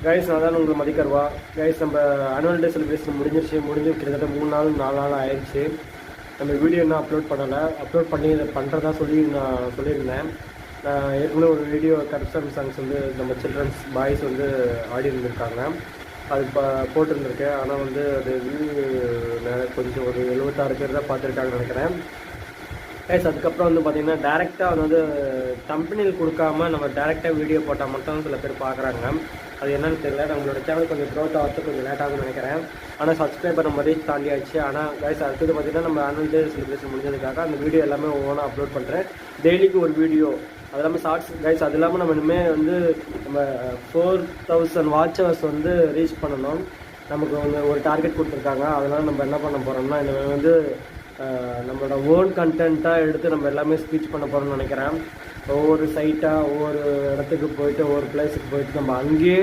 Guys நான் தான் உங்களுக்கு மதிக்கருவா. கைஸ் நம்ம ஆனுவல் டே செலிப்ரேஷன் முடிஞ்சு கிட்டத்தட்ட 3 நாள் 4 நாள் ஆயிடுச்சு. நம்ம வீடியோ இன்னும் அப்லோட் பண்ணலை. அப்லோட் பண்ணி இதை பண்ணுறதா நான் சொல்லியிருந்தேன். நான் ஏற்கனவே ஒரு வீடியோ கரப்ஷன் சாங்ஸ் வந்து நம்ம சில்ட்ரன்ஸ் பாய்ஸ் வந்து ஆடி இருந்திருக்காங்க. அது போட்டிருந்துருக்கேன். ஆனால் வந்து அது கொஞ்சம் ஒரு 76 பேர் தான் பார்த்துருக்காங்கன்னு நினைக்கிறேன். கைஸ் அதுக்கப்புறம் வந்து பார்த்திங்கன்னா டேரெக்டாக வந்து கம்பெனியில் கொடுக்காம நம்ம டேரெக்டாக வீடியோ போட்டால் மட்டும் சில பேர் பார்க்குறாங்க. அது என்னன்னு தெரியல. நம்மளோட சேனல் கொஞ்சம் க்ரோத் ஆகிறது கொஞ்சம் லேட்டாகும்னு நினைக்கிறேன். ஆனால் சப்ஸ்கிரைபர் நம்ம ரீச் தாண்டியாச்சு. ஆனால் கைஸ் அடுத்தது பார்த்திங்கன்னா நம்ம ஆனுவல் டே செலிப்ரேஷன் முடிஞ்சதுக்காக அந்த வீடியோ எல்லாமே ஒவ்வொன்றா அப்லோட் பண்ணுறேன். டெய்லிக்கு ஒரு வீடியோ, அது இல்லாமல் ஷார்ட்ஸ். கைஸ் அது இல்லாமல் நம்ம இனிமேல் வந்து நம்ம 4000 வாட்ச் ஹவர்ஸ் வந்து ரீச் பண்ணணும். நமக்கு ஒரு டார்கெட் கொடுத்துருக்காங்க. அதனால் நம்ம என்ன பண்ண போகிறோம்னா இனிமேல் வந்து நம்மளோட ஓன் கண்டென்ட்டாக எடுத்து நம்ம எல்லாமே ஸ்பீச் பண்ண போகிறோம்னு நினைக்கிறேன். ஒவ்வொரு சைட்டாக ஒவ்வொரு இடத்துக்கு போயிட்டு ஒவ்வொரு பிளேஸுக்கு போயிட்டு நம்ம அங்கேயே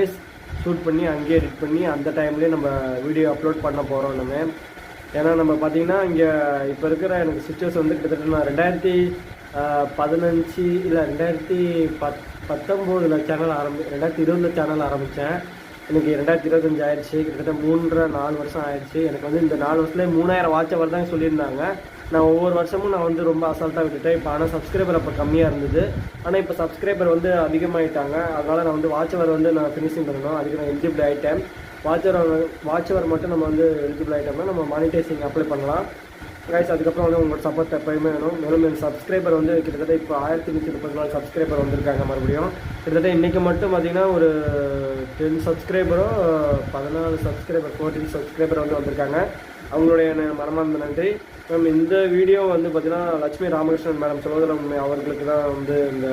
ஷூட் பண்ணி அங்கேயே எடிட் பண்ணி அந்த டைம்லேயே நம்ம வீடியோ அப்லோட் பண்ண போகிறோம் நம்ம. ஏன்னா நம்ம பார்த்திங்கன்னா இங்கே இப்போ இருக்கிற எனக்கு சுச்சுவேஷன் வந்து கிட்டத்தட்ட நான் 2015 இல்லை 2019 சேனல் 2020 சேனல் ஆரம்பித்தேன். எனக்கு 2025 ஆயிடுச்சு. கிட்டத்தட்ட 3.5-4 வருஷம் ஆயிடுச்சு. எனக்கு வந்து இந்த 4 வருஷத்துலேயே 3000 வாட்ச் அவர் தான் சொல்லியிருந்தாங்க. நான் ஒவ்வொரு வருஷமும் நான் வந்து ரொம்ப அசால்ட்டாக விட்டுட்டேன். இப்போ ஆனால் சப்ஸ்கிரைபர் அப்போ கம்மியாக இருந்தது. ஆனால் இப்போ சப்ஸ்கிரைபர் வந்து அதிகமாகிட்டாங்க. அதனால் நான் வந்து வாட்ச் அவர் வந்து நான் ஃபினிஷிங் பண்ணணும். அதுக்கு நான் எலிஜிபிள் ஆகிட்டேன். வாட்ச் அவர் மட்டும் நம்ம வந்து எலிஜிபிள் ஆகிட்டோம்னா நம்ம மானிட்டைசிங் அப்ளை பண்ணலாம். கைஸ் அதுக்கப்புறம் வந்து உங்களோட சப்போர்ட் எப்போயுமே வேணும். மேலும் என் சப்ஸ்கிரைபர் வந்து கிட்டத்தட்ட இப்போ 1134 சப்ஸ்கிரைபர் வந்திருக்காங்க. மறுபடியும் கிட்டத்தட்ட இன்றைக்கி மட்டும் பார்த்திங்கன்னா ஒரு 10 சப்ஸ்கிரைபரோ 14 சப்ஸ்கிரைபர் 14 சப்ஸ்கிரைபர் வந்து வந்திருக்காங்க. அவங்களுடைய மனமார்ந்த நன்றி. மேம் இந்த வீடியோ வந்து பார்த்திங்கன்னா லட்சுமி ராமகிருஷ்ணன் மேடம் சகோதரம் அவர்களுக்கு தான் வந்து இந்த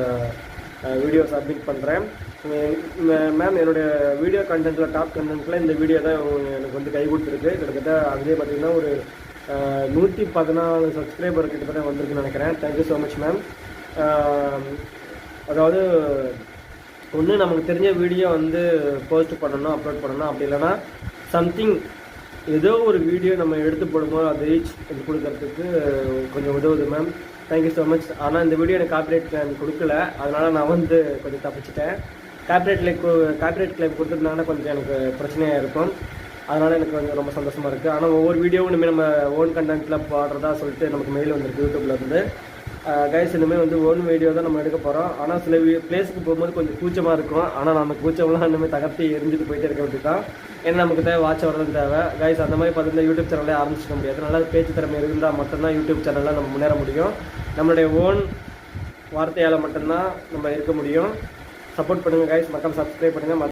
வீடியோ சப்மிட் பண்ணுறேன். மேம் என்னுடைய வீடியோ கண்டென்ட்டில் டாப் கண்டென்ட்டில் இந்த வீடியோ தான் எனக்கு வந்து கை கொடுத்துருக்கு. கிட்டத்தட்ட அதுலேயே பார்த்திங்கன்னா ஒரு 114 சப்ஸ்கிரைபர் கிட்டத்தட்ட வந்திருக்குன்னு நினைக்கிறேன். Thank you so much ma'am. அதாவது ஒன்று நமக்கு தெரிஞ்ச வீடியோ வந்து போஸ்ட் பண்ணணும், அப்லோட் பண்ணணும். அப்படி இல்லைன்னா சம்திங் ஏதோ ஒரு வீடியோ நம்ம எடுத்து போடும்போது அது ரீச் கொடுக்கறதுக்கு கொஞ்சம் உதவுது மேம். Thank you so much. ஆனால் இந்த வீடியோ எனக்கு காப்பிரைட் கிளைம் கொடுக்கல. அதனால் நான் வந்து கொஞ்சம் தப்பிச்சிட்டேன். காப்பிரைட் கிளைம் கொடுத்துருந்தாங்கன்னா கொஞ்சம் எனக்கு பிரச்சனையாக இருக்கும். அதனால் எனக்கு கொஞ்சம் ரொம்ப சந்தோஷமாக இருக்குது. ஆனால் ஒவ்வொரு வீடியோவும் இனிமேல் நம்ம ஓன் கண்டென்ட்டில் பாடுறதா சொல்லிட்டு நமக்கு மெயில் வந்துருக்கு யூடியூப்லேருந்து. கைஸ் இனிமேல் வந்து ஓன் வீடியோ தான் நம்ம எடுக்க போகிறோம். ஆனால் சில பிளேஸுக்கு போகும்போது கொஞ்சம் கூச்சமாக இருக்கும். ஆனால் நம்ம கூச்சம்லாம் இனிமேல் தகர்த்தி எரிஞ்சிட்டு போயிட்டே இருக்க வேண்டியது தான். ஏன்னா நமக்கு தேவை வாட்ச் வரதான் தேவை. கைஸ் அந்த மாதிரி பார்த்தீங்கன்னா யூடியூப் சேனலே ஆரம்பிச்சிக்க முடியாது. நல்லா பேச்சு திறமை இருந்தால் மட்டும்தான் யூடியூப் சேனலில் நம்ம முன்னேற முடியும். நம்மளுடைய ஓன் வார்த்தையால் மட்டும்தான் நம்ம இருக்க முடியும். சப்போர்ட் பண்ணுங்கள் கைஸ். மக்கள் சப்ஸ்கிரைப் பண்ணுங்கள்.